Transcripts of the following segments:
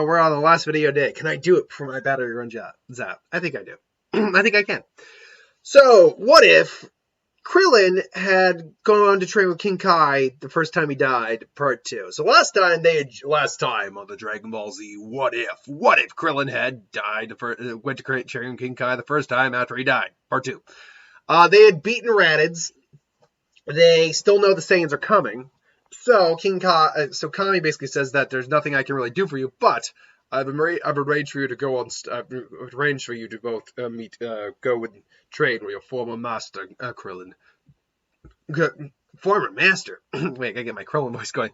we're on the last video day. Can I do it before my battery runs out? Zap. I think I do. I think I can. So, what if Krillin had gone on to train with King Kai the first time he died, part 2. So last time on the Dragon Ball Z, what if Krillin had died, went to train with King Kai the first time after he died, part 2. They had beaten Radids. They still know the Saiyans are coming. So Kami basically says that there's nothing I can really do for you, but I've arranged for you to go on. Arranged for you to both go and train with your former master, Krillin. Former master. Wait, I gotta get my Krillin voice going.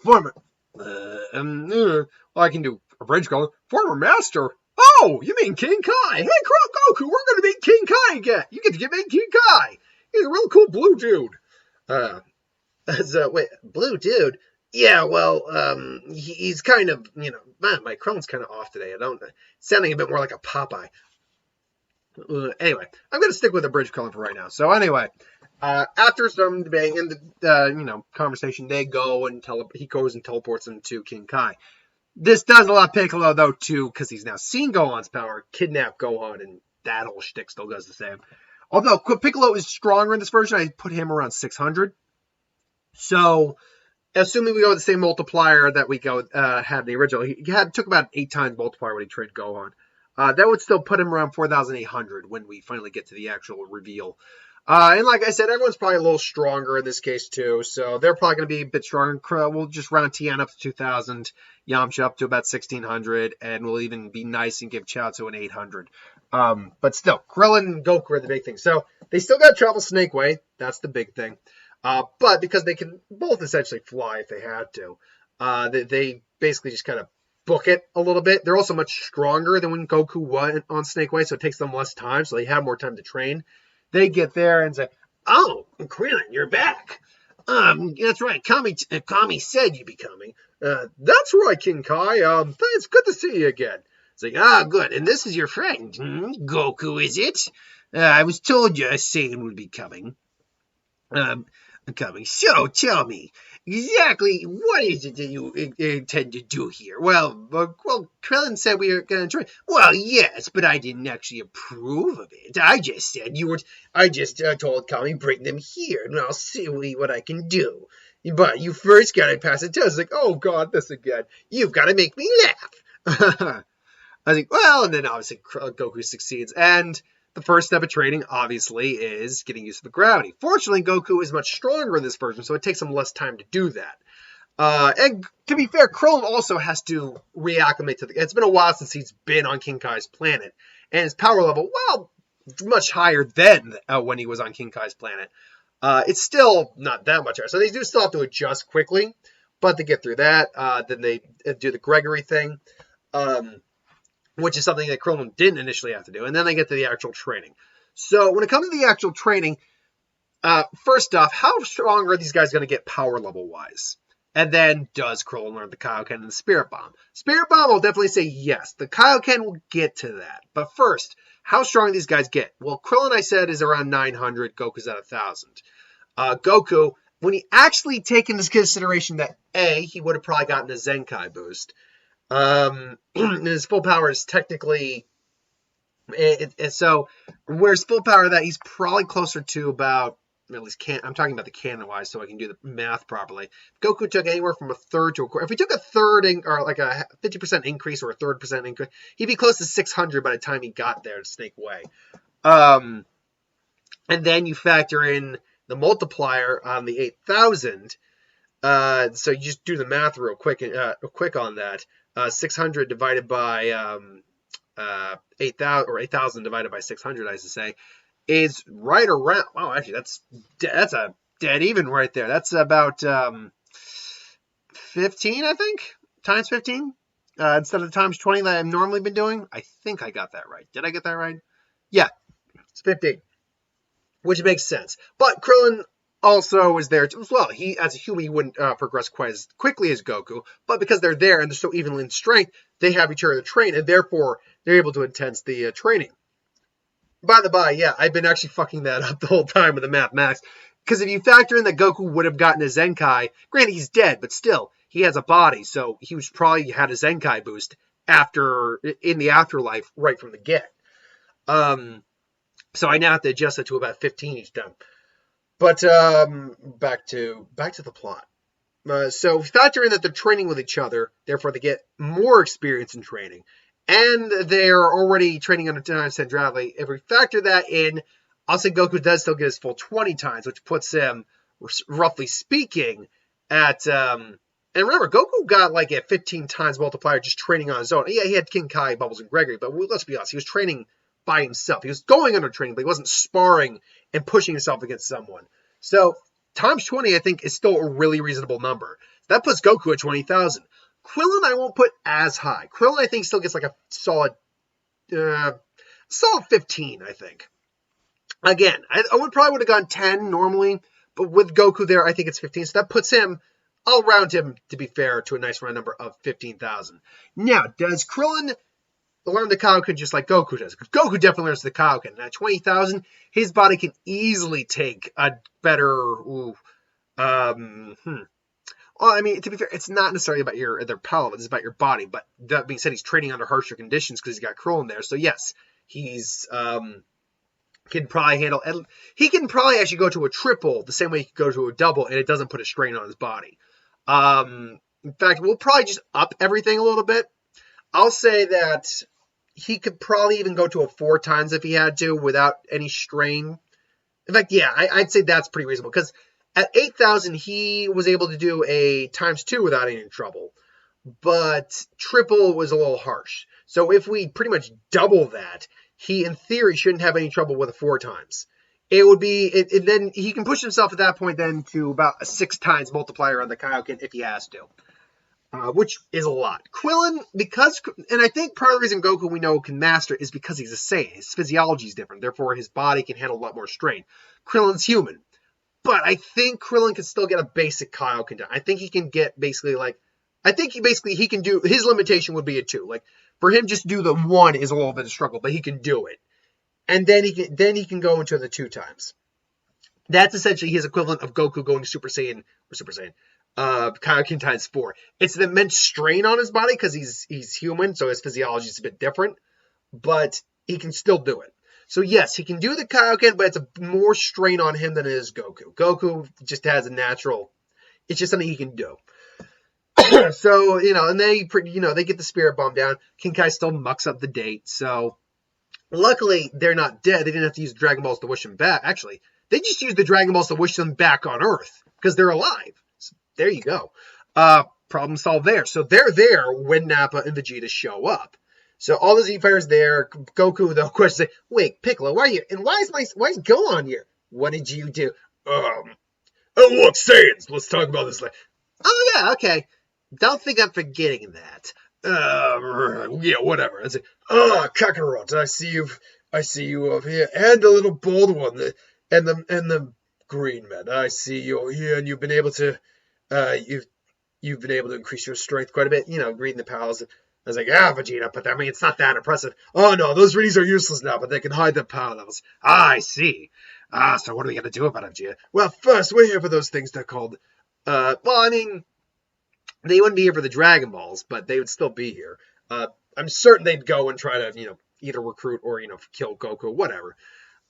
Former. Well, I can do a bridge Krillin. Former master. Oh, you mean King Kai? Hey, Goku, we're gonna meet King Kai again. You get to meet King Kai. He's a real cool blue dude. Wait, blue dude. Yeah, well, he's kind of, man, my Krillin's kind of off today. Sounding a bit more like a Popeye. Anyway, I'm going to stick with the bridge Krillin for right now. So anyway, after some debate and the, conversation, they go and he goes and teleports him to King Kai. This does allow Piccolo, though, too, because he's now seen Gohan's power, kidnap Gohan, and that whole shtick still does the same. Although Piccolo is stronger in this version, I put him around 600. So, assuming we go with the same multiplier that we had in the original, he took about 8 times multiplier when he trained Gohan. That would still put him around 4,800 when we finally get to the actual reveal. And like I said, everyone's probably a little stronger in this case too, so they're probably going to be a bit stronger. We'll just round Tien up to 2,000, Yamcha up to about 1,600, and we'll even be nice and give Chaozu an 800. But still, Krillin and Goku are the big thing. So they still got to travel Snake Way. That's the big thing. But because they can both essentially fly if they had to, they basically just kind of book it a little bit. They're also much stronger than when Goku went on Snake Way, so it takes them less time, so they have more time to train. They get there and say, "Oh, Krillin, you're back. That's right. Kami said you'd be coming. That's right, King Kai. It's good to see you again." It's like, good. And this is your friend, Goku, is it? I was told you a Saiyan would be coming. So tell me, exactly what is it that you intend to do here? Well, Krillin said we were going to train. Well, yes, but I didn't actually approve of it. I just said I just told Kami bring them here, and I'll see what I can do. But you first got to pass a test. It's like, oh God, this again. You've got to make me laugh. I think, well, and then obviously Goku succeeds, and the first step of training, obviously, is getting used to the gravity. Fortunately, Goku is much stronger in this version, so it takes him less time to do that. And to be fair, Krillin also has to reacclimate to it's been a while since he's been on King Kai's planet, and his power level, well, much higher than when he was on King Kai's planet. It's still not that much higher, so they do still have to adjust quickly, but they get through that. Then they do the Gregory thing. Which is something that Krillin didn't initially have to do. And then they get to the actual training. So when it comes to the actual training, first off, how strong are these guys going to get power level-wise? And then, does Krillin learn the Kaioken and the Spirit Bomb? Spirit Bomb, I'll definitely say yes. The Kaioken will get to that. But first, how strong do these guys get? Well, Krillin, I said, is around 900. Goku's at 1,000. Goku, when he actually take into consideration that, A, he would have probably gotten a Zenkai boost. His full power is technically, so where's full power that he's probably closer to about, at least I'm talking about the canon wise, so I can do the math properly. Goku took anywhere from a third to a quarter. If he took a third or like a 50% increase or a 30% increase, he'd be close to 600 by the time he got there to Snake Way. And then you factor in the multiplier on the 8,000. So you just do the math real quick on that. 600 divided by 8,000, or 8,000 divided by 600, I should say, is right around. Wow, actually, that's a dead even right there. That's about 15, I think, times 15 instead of the times 20 that I've normally been doing. I think I got that right. Did I get that right? Yeah, it's 15, which makes sense. But Krillin also is there as well. He, as a human, he wouldn't progress quite as quickly as Goku, but because they're there and they're so evenly in strength, they have each other to train, and therefore they're able to intense the training. By the by, yeah, I've been actually fucking that up the whole time with the mathematics, because if you factor in that Goku would have gotten a Zenkai, granted he's dead, but still, he has a body, so he was probably had a Zenkai boost in the afterlife right from the get. So I now have to adjust it to about 15 each time. But back to the plot. So factor in that they're training with each other, therefore they get more experience in training, and they're already training under 10 centrality. If we factor that in, I'll say Goku does still get his full 20 times, which puts him, roughly speaking, at and remember, Goku got like a 15 times multiplier just training on his own. Yeah, he had King Kai, Bubbles, and Gregory, but let's be honest, he was training by himself. He was going under training, but he wasn't sparring and pushing himself against someone. So times 20, I think, is still a really reasonable number. That puts Goku at 20,000. Krillin, I won't put as high. Krillin, I think, still gets like a solid 15, I think. Again, I probably would have gone 10 normally, but with Goku there, I think it's 15. So that puts him, I'll round him, to be fair, to a nice round number of 15,000. Now, does Krillin learn the Kaioken just like Goku does? Because Goku definitely learns the Kaioken. And at 20,000, his body can easily take a better... Well, I mean, to be fair, it's not necessarily about their power, it's about your body. But that being said, he's training under harsher conditions because he's got Krillin there. So yes, he's can probably handle. He can probably actually go to a triple the same way he could go to a double, and it doesn't put a strain on his body. In fact, we'll probably just up everything a little bit. I'll say that he could probably even go to a 4 times if he had to without any strain. In fact, yeah, I'd say that's pretty reasonable because at 8,000, he was able to do a times 2 without any trouble. But triple was a little harsh. So if we pretty much double that, he, in theory, shouldn't have any trouble with a 4 times. It would be, then he can push himself at that point then to about a 6 times multiplier on the Kaioken if he has to. Which is a lot. Krillin, and I think part of the reason Goku we know can master is because he's a Saiyan. His physiology is different. Therefore, his body can handle a lot more strain. Krillin's human. But I think Krillin can still get a basic Kaioken down. I think he can get basically he can do, his limitation would be a 2. Like, for him just do the 1 is a little bit of a struggle, but he can do it. And then he can go into the 2 times. That's essentially his equivalent of Goku going Super Saiyan, Kaioken times 4. It's an immense strain on his body because he's human, so his physiology is a bit different, but he can still do it. So yes, he can do the Kaioken, but it's a more strain on him than it is Goku. Goku just has a natural, it's just something he can do. So, and they get the Spirit Bomb down. King Kai still mucks up the date, so luckily they're not dead. They didn't have to use Dragon Balls to wish them back. Actually, they just used the Dragon Balls to wish them back on Earth because they're alive. So there you go. Problem solved there. So they're there when Nappa and Vegeta show up. So all the Z Fighters there. Goku, though, of course, say, "Wait, Piccolo, why are you? And why is Gohan here? What did you do?" Oh look, Saiyans. Let's talk about this later. Oh yeah, okay. Don't think I'm forgetting that. Yeah, whatever. I say, Kakarot, I see you over here, and the little bald one, and the green man. I see you here, and you've been able to, you've been able to increase your strength quite a bit. Reading the pals. I was like, Vegeta, but I mean, it's not that impressive. Oh no, those readings are useless now, but they can hide the power levels. I see. So what are we gonna do about it, Vegeta? Well, first, we're here for those things they're called. They wouldn't be here for the Dragon Balls, but they would still be here. I'm certain they'd go and try to, either recruit or, kill Goku, whatever.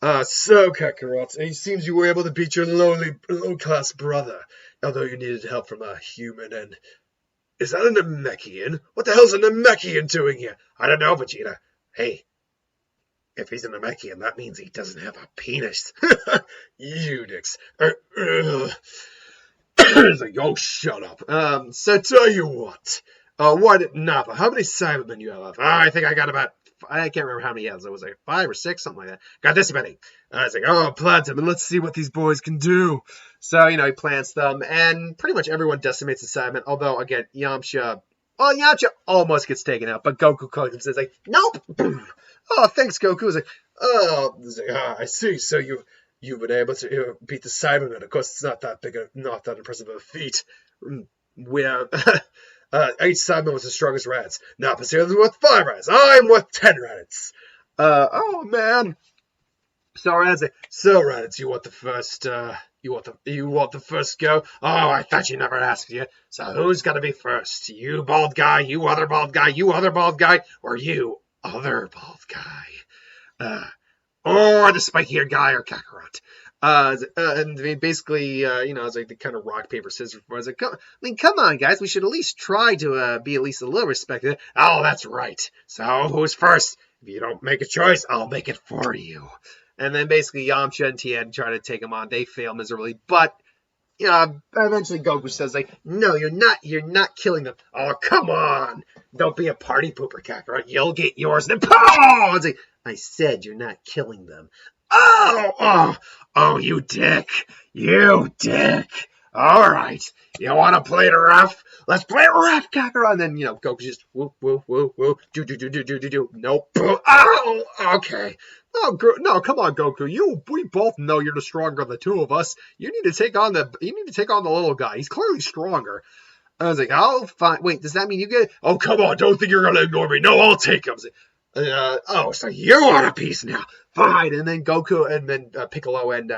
So, Kakarot, it seems you were able to beat your low-class brother, although you needed help from a human, and... Is that a Namekian? What the hell's a Namekian doing here? I don't know, Vegeta. Hey, if he's a Namekian, that means he doesn't have a penis. Unix. He's like, oh, shut up. So tell you what. Nappa, how many Cybermen you have left? I think I got about, I can't remember how many he has. It was like 5 or 6, something like that. Got this many. I was like, plant them, and let's see what these boys can do. So, he plants them, and pretty much everyone decimates the Cybermen, although, again, Yamcha almost gets taken out, but Goku calls him and says, like, nope. Oh, thanks, Goku. He's like, I see. So you've been able to beat the Cybermen. Of course, it's not that impressive of a feat. Where 8 Cybermen was the strongest rats. Nappa's here worth 5 rats. I'm worth 10 rats. Oh man. So Raditz, you want the first You want the first go? Oh, I thought you never asked you. So who's gonna be first? You bald guy, you other bald guy, you other bald guy, or you other bald guy? Or the spiky-haired guy, or Kakarot. And I mean, basically, it's like the kind of rock, paper, scissors. I was like, come on, guys, we should at least try to be at least a little respected. Oh, that's right. So who's first? If you don't make a choice, I'll make it for you. And then basically Yamcha and Tien try to take him on. They fail miserably, but eventually Goku says, like, no, you're not killing them. Oh, come on. Don't be a party pooper, Kakarot. You'll get yours. And then, it's like, I said you're not killing them. Oh, you dick. You dick. All right. You want to play it rough? Let's play it rough, Kakarot. And then, Goku just whoop, whoop, whoop, whoop, do. Nope. Oh, okay. Oh, no, come on, Goku. We both know you're the stronger of the two of us. You need to take on the little guy. He's clearly stronger. I was like, oh, fine. Wait, does that mean you get it? Oh, come on. Don't think you're going to ignore me. No, I'll take him. So you want a piece now. Fine. And then Goku and then Piccolo and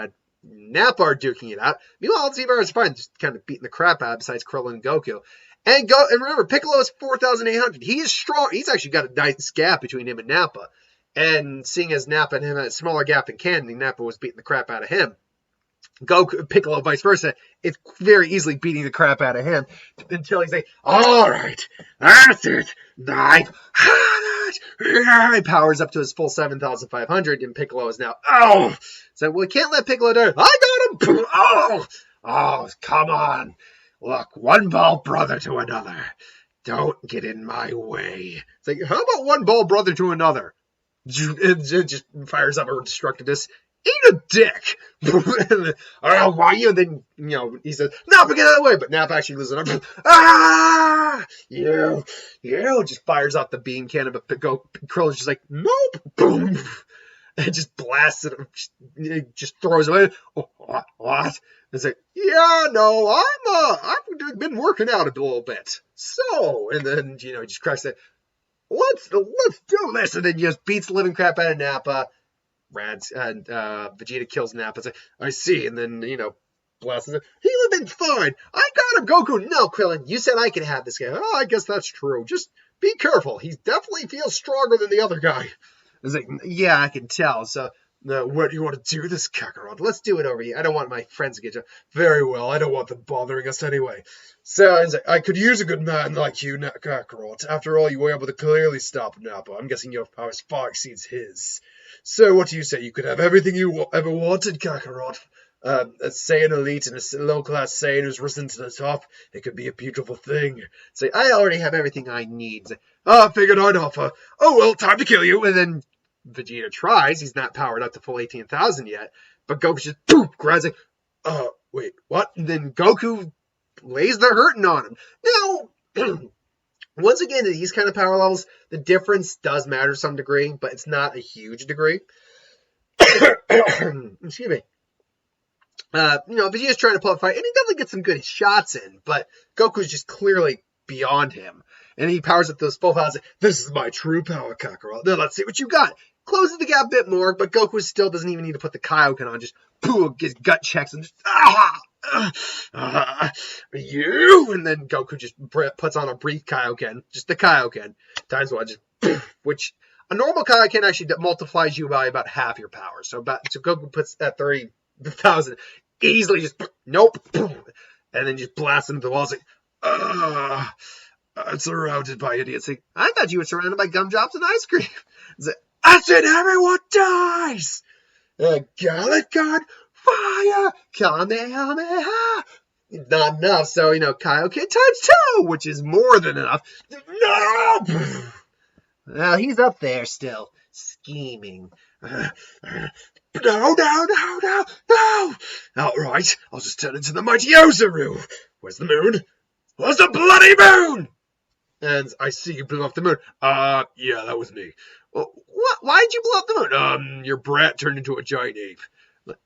Nappa are duking it out. Meanwhile, Zebra fine, just kind of beating the crap out besides Krillin and Goku. And remember, Piccolo is 4,800. He is strong. He's actually got a nice gap between him and Nappa. And seeing as Nappa and him had a smaller gap than Candy, Nappa was beating the crap out of him. Piccolo, vice versa, it's very easily beating the crap out of him until he's like, all right, that's it. He powers up to his full 7,500, and Piccolo is now, so we can't let Piccolo die. I got him. Oh, come on. Look, one bald brother to another. Don't get in my way. It's like, how about one bald brother to another? It just fires up a destructiveness. Eat a dick. Why you? And then, he says, Nappa, get out of the way. But Nappa actually loses it. You just fires out the beam cannon. But Krillin's just like, nope. Boom. And just blasts it. Just throws it away. Oh, what? It's like, yeah, no, I've been working out a little bit. So, and then, he just cracks it. Let's do this. And then he just beats the living crap out of Nappa. And Vegeta kills Nappa. It's like, I see. And then, blasts it. He'll have been fine. I got him, Goku. No, Krillin, you said I could have this guy. Oh, I guess that's true. Just be careful. He definitely feels stronger than the other guy. It's like, yeah, I can tell. So, what do you want to do this, Kakarot? Let's do it over here. I don't want my friends to get you. Very well. I don't want them bothering us anyway. So, I could use a good man like you, Kakarot. After all, you were able to clearly stop Nappa. I'm guessing your powers far exceeds his. So, what do you say? You could have everything you ever wanted, Kakarot. A Saiyan elite and a low-class Saiyan who's risen to the top. It could be a beautiful thing. Say, I already have everything I need. Say, figured I'd offer. Oh, well, time to kill you. And then Vegeta tries. He's not powered up to full 18,000 yet. But Goku just, boom, grabs it. Wait, what? And then Goku lays the hurting on him. Now, once again, at these kind of power levels, the difference does matter to some degree, but it's not a huge degree. Excuse me. Vegeta's trying to pull up a fight, and he definitely gets some good shots in, but Goku's just clearly beyond him. And he powers up those full powers. This is my true power, Kakarot. Now let's see what you got. Closes the gap a bit more, but Goku still doesn't even need to put the Kaioken on. Just boom, gets gut checks and just you. And then Goku just puts on a brief Kaioken, just the Kaioken times one, just which a normal Kaioken actually multiplies you by about half your power. So Goku puts at 30,000 easily. Just nope, and then just blasts into the walls like. I'm surrounded by idiots. I thought you were surrounded by gumdrops and ice cream. That's it, everyone dies! Gallic God, fire, Kamehameha! Not enough, so, Kaioken times 2, which is more than enough. No! Well, he's up there still, scheming. No! Outright, I'll just turn into the mighty Ozaru. Where's the moon? Where's the bloody moon? And I see you blew up the moon. Yeah, that was me. Well, what? Why did you blow up the moon? Your brat turned into a giant ape.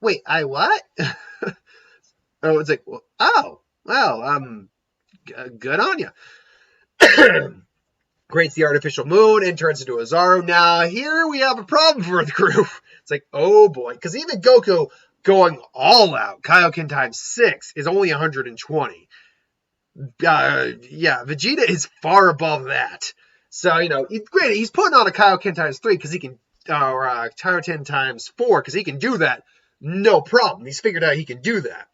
Wait, I what? It's like, good on you. Creates the artificial moon and turns into Ozaru. Now, here we have a problem for the crew. It's like, oh boy. Because even Goku going all out, Kaioken times 6 is only 120. Yeah, Vegeta is far above that. So, granted, he's putting on a Kaioken times 3 because he can, or Kaioken times 4 because he can do that. No problem. He's figured out he can do that.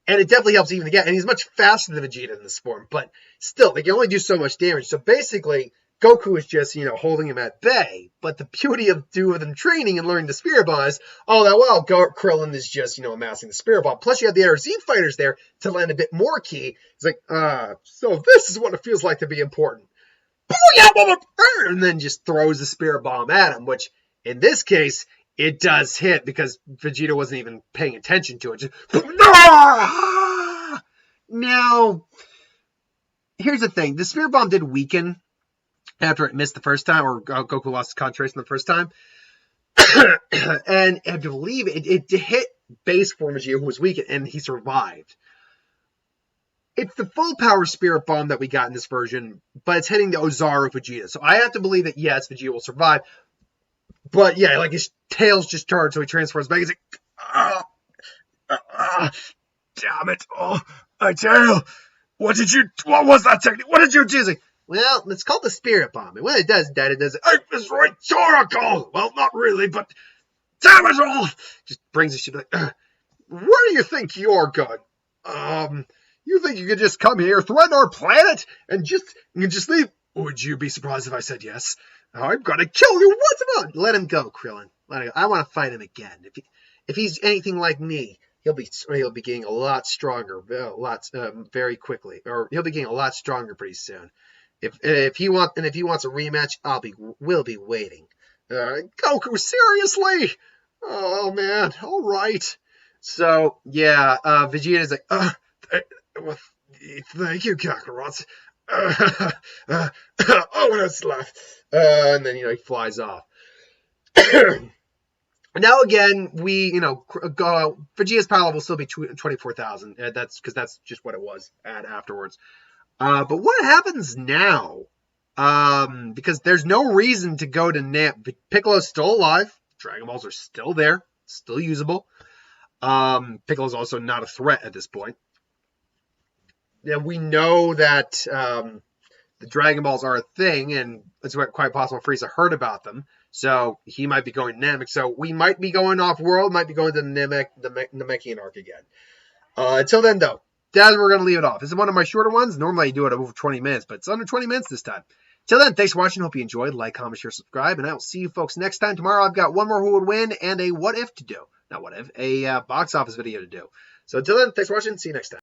And it definitely helps even again. And he's much faster than Vegeta in this form. But still, they can only do so much damage. So basically, Goku is just, holding him at bay. But the beauty of them training and learning the Spirit Bomb is, Krillin is just, amassing the Spirit Bomb. Plus, you have the Air Z fighters there to land a bit more key. It's like, so this is what it feels like to be important. And then just throws the Spirit Bomb at him, which, in this case, it does hit because Vegeta wasn't even paying attention to it. Just, now, here's the thing. The Spirit Bomb did weaken after it missed the first time, or Goku lost his concentration the first time. and I believe it hit base form Vegeta, who was weakened, and he survived. It's the full power Spirit Bomb that we got in this version, but it's hitting the Ozaru Vegeta. So I have to believe that, yes, Vegeta will survive. But yeah, like his tail's just charged, so he transforms back. He's like, damn it. Oh, my tail. What was that technique? What did you do? Like, well, it's called the Spirit Bomb. And when it does that, it does, it's rhetorical. Well, not really, but damn it all. Just brings the shit like, where do you think you're going? You think you could just come here, threaten our planet, and just leave? Would you be surprised if I said yes? I'm gonna kill you once about. Let him go, Krillin. Let him go. I want to fight him again. If he's anything like me, he'll be getting a lot stronger, very quickly, or he'll be getting a lot stronger pretty soon. If he wants a rematch, we'll be waiting. Goku, seriously? Oh man, all right. So yeah, Vegeta's like, well, thank you, Kakarot. Oh, that's left. And then, he flies off. Now again, Vegeta's power level will still be 24,000. That's just what it was at afterwards. But what happens now? Because there's no reason to go to Nappa. Piccolo's still alive. Dragon Balls are still there. Still usable. Piccolo's also not a threat at this point. Yeah, we know that the Dragon Balls are a thing, and it's quite possible Frieza heard about them. So he might be going to Namek. So we might be going off-world, might be going to the Namekian arc again. Until then, though, that's where we're going to leave it off. This is one of my shorter ones. Normally I do it over 20 minutes, but it's under 20 minutes this time. Till then, thanks for watching. Hope you enjoyed. Like, comment, share, subscribe, and I will see you folks next time. Tomorrow I've got one more Who Would Win and a What If to do. Not What If, a box office video to do. So until then, thanks for watching. See you next time.